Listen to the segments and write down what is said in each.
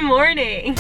Good morning.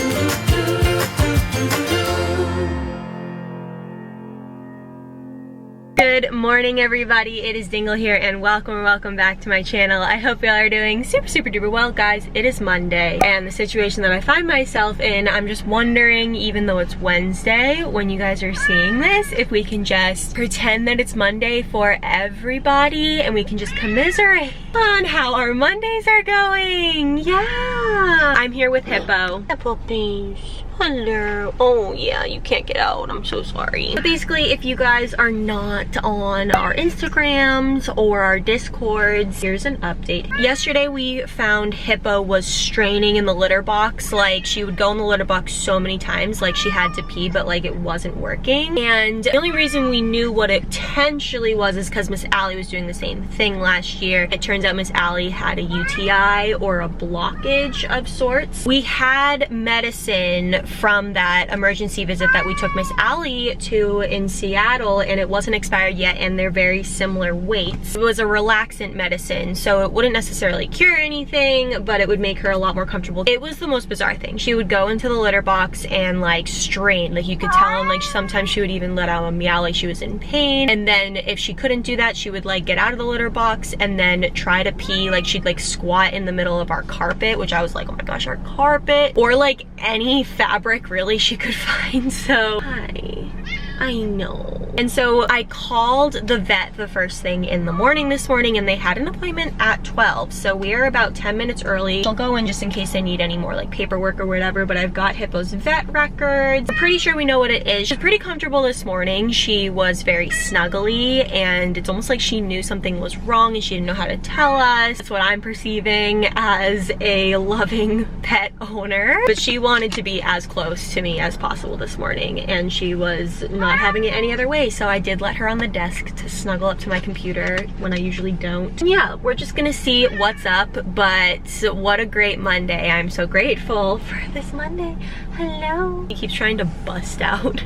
Good morning, everybody. It is Dingle here, and welcome back to my channel. I hope y'all are doing super duper well. Guys, it is Monday, and the situation that I find myself in, I'm just wondering, even though it's Wednesday, when you guys are seeing this, if we can just pretend that it's Monday for everybody, and we can just commiserate on how our Mondays are going. Yeah. I'm here with Hippo. Hippo, please. Hello. Oh yeah, you can't get out. I'm so sorry. But basically, if you guys are not on our Instagrams or our Discords, here's an update. Yesterday we found Hippo was straining in the litter box. Like, she would go in the litter box so many times, like she had to pee, but like it wasn't working. And the only reason we knew what it potentially was is because Miss Allie was doing the same thing last year. It turns out Miss Allie had a UTI or a blockage of sorts. We had medicine from that emergency visit that we took Miss Allie to in Seattle, and it wasn't expired yet, and they're very similar weights. It was a relaxant medicine, so it wouldn't necessarily cure anything, but it would make her a lot more comfortable. It was the most bizarre thing. She would go into the litter box and like strain, like you could tell, and like sometimes she would even let out a meow like she was in pain. And then if she couldn't do that, she would like get out of the litter box and then try to pee. Like she'd like squat in the middle of our carpet, which I was like, oh my gosh, our carpet, or like any fabric really she could find. So I know. And so I called the vet the first thing in the morning this morning, and they had an appointment at 12. So we're about 10 minutes early. I'll go in just in case I need any more like paperwork or whatever, but I've got Hippo's vet records. I'm pretty sure we know what it is. She's pretty comfortable this morning. She was very snuggly, and it's almost like she knew something was wrong and she didn't know how to tell us. That's what I'm perceiving as a loving pet owner. But she wanted to be as close to me as possible this morning, and she was not having it any other way, so I did let her on the desk to snuggle up to my computer when I usually don't. And yeah, we're just gonna see what's up, but what a great Monday. I'm so grateful for this Monday. Hello. He keeps trying to bust out.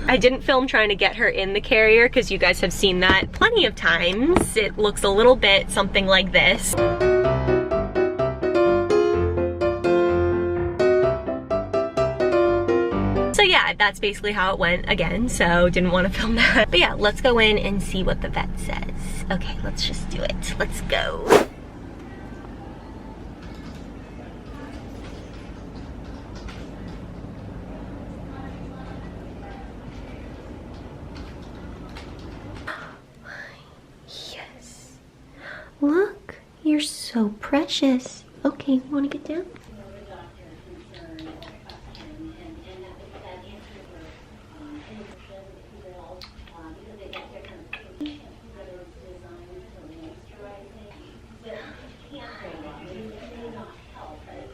I didn't film trying to get her in the carrier because you guys have seen that plenty of times. It looks a little bit something like this. So yeah, that's basically how it went again, so didn't want to film that. But yeah, let's go in and see what the vet says. Okay, let's just do it. Let's go. Yes. Look, you're so precious. Okay, want to get down?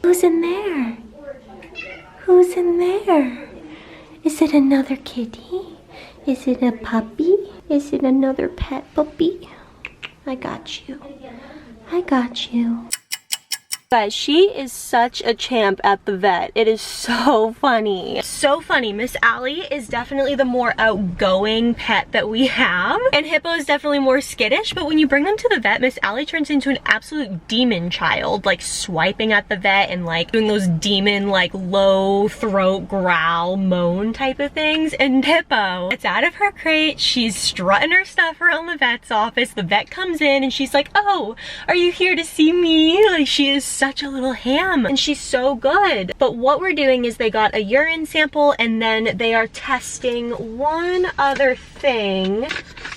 Who's in there? Who's in there? Is it another kitty? Is it a puppy? Is it another pet puppy? I got you. I got you. Guys, she is such a champ at the vet. It is so funny. So funny. Miss Allie is definitely the more outgoing pet that we have, and Hippo is definitely more skittish, but when you bring them to the vet, Miss Allie turns into an absolute demon child, like swiping at the vet and like doing those demon like low throat growl moan type of things. And Hippo, it's out of her crate, she's strutting her stuff around the vet's office. The vet comes in and she's like, oh, are you here to see me? Like, she is such a little ham, and she's so good. But what we're doing is they got a urine sample, and then they are testing one other thing.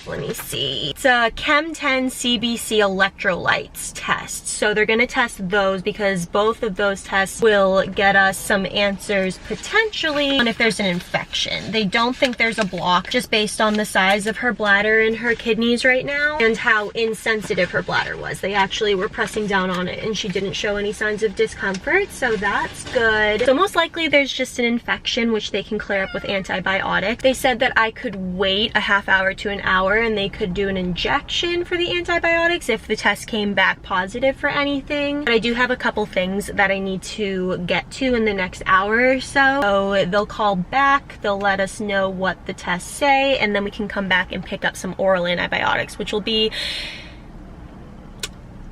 Let me see. It's a Chem 10 CBC electrolytes test. So they're gonna test those because both of those tests will get us some answers potentially on if there's an infection. They don't think there's a block just based on the size of her bladder and her kidneys right now and how insensitive her bladder was. They actually were pressing down on it and she didn't show any signs of discomfort, so that's good. So most likely there's just an infection, which they can clear up with antibiotics. They said that I could wait a half hour to an hour and they could do an injection for the antibiotics if the test came back positive for anything. But I do have a couple things that I need to get to in the next hour or so. So they'll call back, they'll let us know what the tests say, and then we can come back and pick up some oral antibiotics, which will be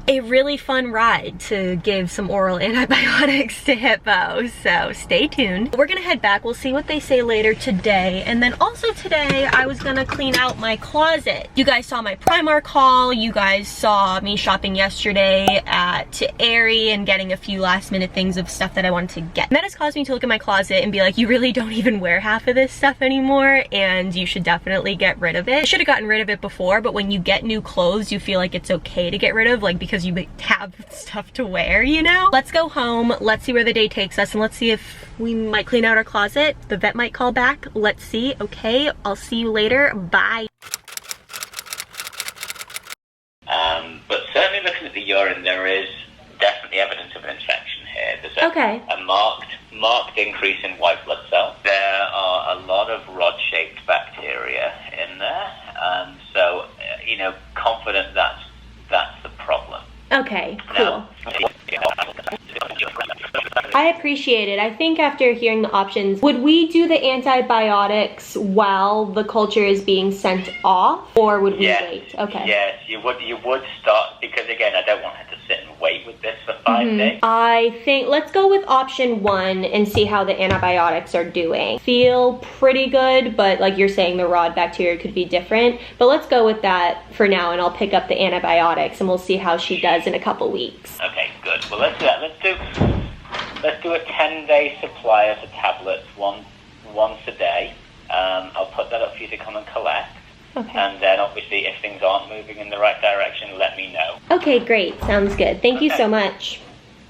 a really fun ride to give some oral antibiotics to Hippo, so stay tuned. We're gonna head back. We'll see what they say later today, and then also today I was gonna clean out my closet. You guys saw my Primark haul. You guys saw me shopping yesterday at Aerie and getting a few last minute things of stuff that I wanted to get. And that has caused me to look at my closet and be like, you really don't even wear half of this stuff anymore, and you should definitely get rid of it. I should have gotten rid of it before, but when you get new clothes, you feel like it's okay to get rid of, like, because you have stuff to wear, you know? Let's go home, let's see where the day takes us, and let's see if we might clean out our closet. The vet might call back. Let's see. Okay, I'll see you later. Bye. But certainly looking at the urine, there is definitely evidence of an infection here. There's a marked increase in white blood cells. There are a lot of rod-shaped bacteria in there, and so, you know, confident that's the problem. Okay, cool. I appreciate it. I think after hearing the options, would we do the antibiotics while the culture is being sent off, or would we wait? Okay. Yes, you would start, because again, I don't want her to sit and wait with this for 5 days. I think let's go with option 1 and see how the antibiotics are doing. Feel pretty good, but like you're saying, the rod bacteria could be different. But let's go with that for now, and I'll pick up the antibiotics, and we'll see how she does in a couple weeks. Okay, good. Well, let's do that. Let's do a 10-day supply of the tablets once a day. I'll put that up for you to come and collect. Okay. And then obviously if things aren't moving in the right direction, let me know. Okay, great. Sounds good. Thank you so much.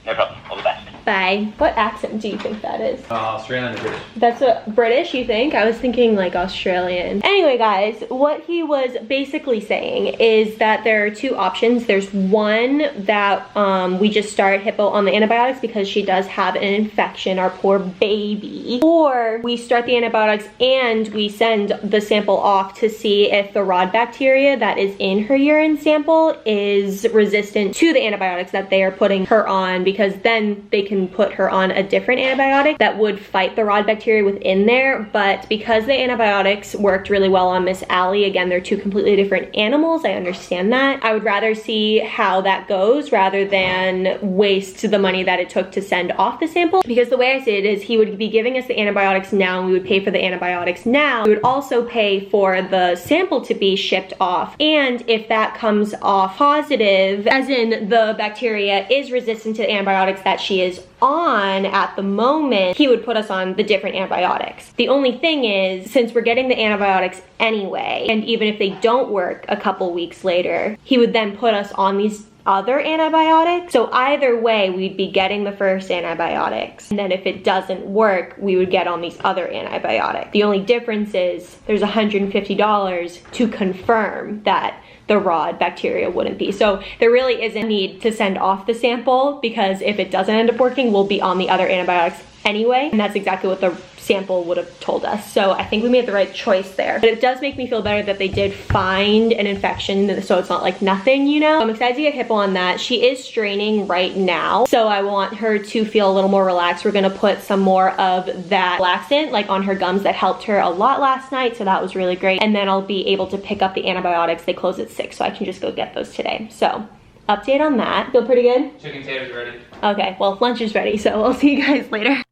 No problem. All the best. Bye. What accent do you think that is? Australian and British. That's what, British, you think? I was thinking like Australian. Anyway, guys, what he was basically saying is that there are 2 options. There's one that we just start Hippo on the antibiotics because she does have an infection, our poor baby. Or we start the antibiotics and we send the sample off to see if the rod bacteria that is in her urine sample is resistant to the antibiotics that they are putting her on, because then they can put her on a different antibiotic that would fight the rod bacteria within there. But because the antibiotics worked really well on Miss Allie, again, they're 2 completely different animals, I understand that. I would rather see how that goes rather than waste the money that it took to send off the sample, because the way I see it is he would be giving us the antibiotics now, and we would pay for the antibiotics now. We would also pay for the sample to be shipped off, and if that comes off positive, as in the bacteria is resistant to the antibiotics that she is on at the moment, he would put us on the different antibiotics. The only thing is, since we're getting the antibiotics anyway, and even if they don't work a couple weeks later, he would then put us on these other antibiotics. So either way, we'd be getting the first antibiotics, and then if it doesn't work, we would get on these other antibiotics. The only difference is there's $150 to confirm that the rod bacteria wouldn't be. So there really isn't a need to send off the sample, because if it doesn't end up working, we'll be on the other antibiotics anyway, and that's exactly what the sample would have told us. So I think we made the right choice there. But it does make me feel better that they did find an infection, so it's not like nothing, you know? I'm excited to get Hippo on that. She is straining right now, so I want her to feel a little more relaxed. We're gonna put some more of that laxant like on her gums that helped her a lot last night, so that was really great. And then I'll be able to pick up the antibiotics. They close at 6, so I can just go get those today. So update on that. Feel pretty good? Chicken taters ready. Okay, well, lunch is ready, so I'll see you guys later.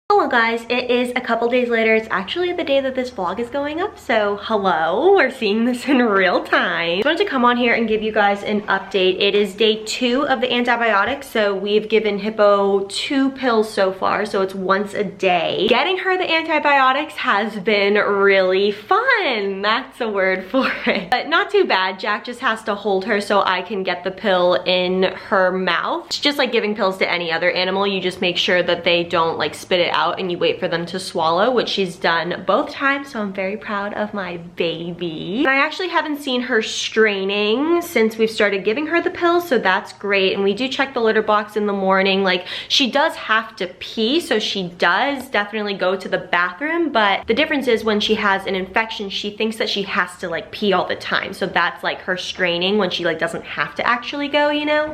Hello guys, it is a couple days later. It's actually the day that this vlog is going up, so hello, we're seeing this in real time. I wanted to come on here and give you guys an update. It is day 2 of the antibiotics, so we've given Hippo 2 pills so far, so it's once a day. Getting her the antibiotics has been really fun. That's a word for it. But not too bad. Jack just has to hold her so I can get the pill in her mouth. It's just like giving pills to any other animal. You just make sure that they don't like spit it out and you wait for them to swallow, which she's done both times, so I'm very proud of my baby. And I actually haven't seen her straining since we've started giving her the pills, so that's great. And we do check the litter box in the morning. Like, she does have to pee, so she does definitely go to the bathroom, but the difference is when she has an infection, she thinks that she has to like pee all the time, so that's like her straining when she like doesn't have to actually go, you know?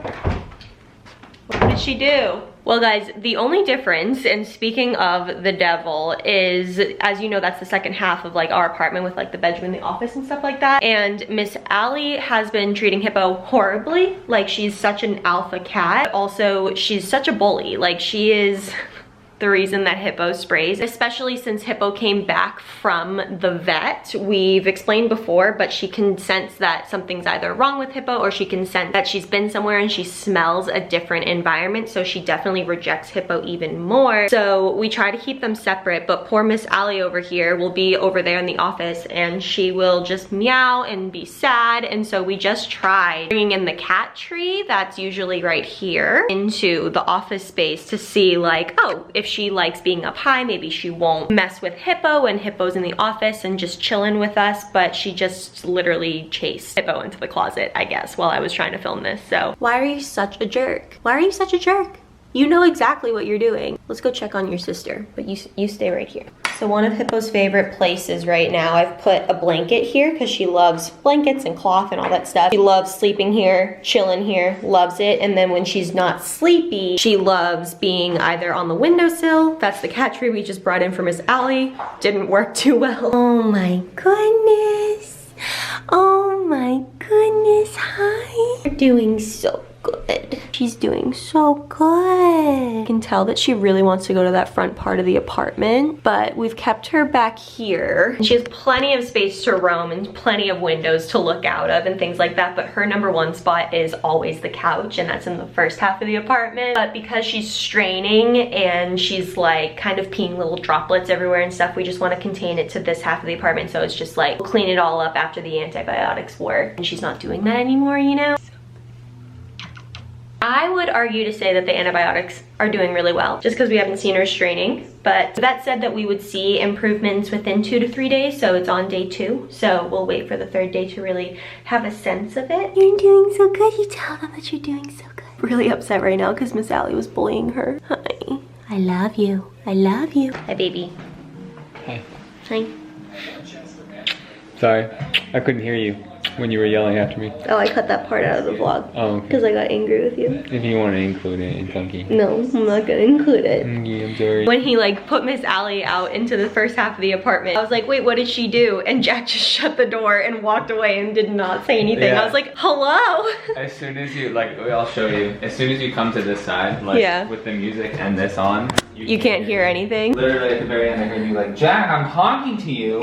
What did she do? Well guys, the only difference, and speaking of the devil, is, as you know, that's the second half of like our apartment with like the bedroom and the office and stuff like that. And Miss Allie has been treating Hippo horribly. Like, she's such an alpha cat. Also, she's such a bully. Like, she is the reason that Hippo sprays, especially since Hippo came back from the vet. We've explained before, but she can sense that something's either wrong with Hippo, or she can sense that she's been somewhere and she smells a different environment, so she definitely rejects Hippo even more. So we try to keep them separate, but poor Miss Allie over here will be over there in the office and she will just meow and be sad. And so we just tried bringing in the cat tree that's usually right here into the office space to see like, oh, if she likes being up high, maybe she won't mess with Hippo when Hippo's in the office and just chilling with us. But she just literally chased Hippo into the closet, I guess, while I was trying to film this. So why are you such a jerk? Why are you such a jerk? You know exactly what you're doing. Let's go check on your sister, but you stay right here. So one of Hippo's favorite places right now, I've put a blanket here because she loves blankets and cloth and all that stuff. She loves sleeping here, chilling here, loves it. And then when she's not sleepy, she loves being either on the windowsill. That's the cat tree we just brought in for Miss Allie. Didn't work too well. Oh my goodness. Oh my goodness, hi. You're doing so good. She's doing so good. I can tell that she really wants to go to that front part of the apartment, but we've kept her back here. She has plenty of space to roam and plenty of windows to look out of and things like that, but her number one spot is always the couch, and that's in the first half of the apartment. But because she's straining and she's like kind of peeing little droplets everywhere and stuff, we just want to contain it to this half of the apartment. So it's just like, we'll clean it all up after the antibiotics work. And she's not doing that anymore, you know? I would argue to say that the antibiotics are doing really well, just because we haven't seen her straining. But that said, that we would see improvements within 2 to 3 days, so it's on day 2. So we'll wait for the 3rd day to really have a sense of it. You're doing so good. You tell them that you're doing so good. Really upset right now because Miss Allie was bullying her. Hi. I love you. I love you. Hi, baby. Hi. Hi. Sorry, I couldn't hear you when you were yelling after me. Oh, I cut that part out of the vlog. Oh, okay. Because I got angry with you. If you want to include it, it's okay. No, I'm not gonna include it. Yeah, I'm sorry. When he like put Miss Allie out into the first half of the apartment, I was like, wait, what did she do? And Jack just shut the door and walked away and did not say anything. Yeah. I was like, hello? As soon as you, like, I'll show you. As soon as you come to this side, like, yeah, with the music and this on, you can't hear anything. Literally at the very end, they're gonna be like, Jack, I'm talking to you.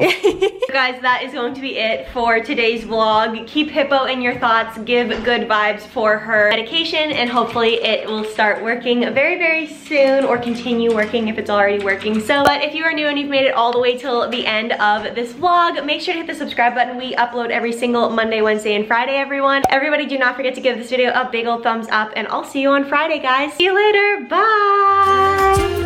Guys, that is going to be it for today's vlog. Keep Hippo in your thoughts, give good vibes for her medication, and hopefully it will start working very, very soon, or continue working if it's already working. So, but if you are new and you've made it all the way till the end of this vlog, make sure to hit the subscribe button. We upload every single Monday, Wednesday, and Friday, everyone. Everybody, do not forget to give this video a big old thumbs up, and I'll see you on Friday, guys. See you later. Bye.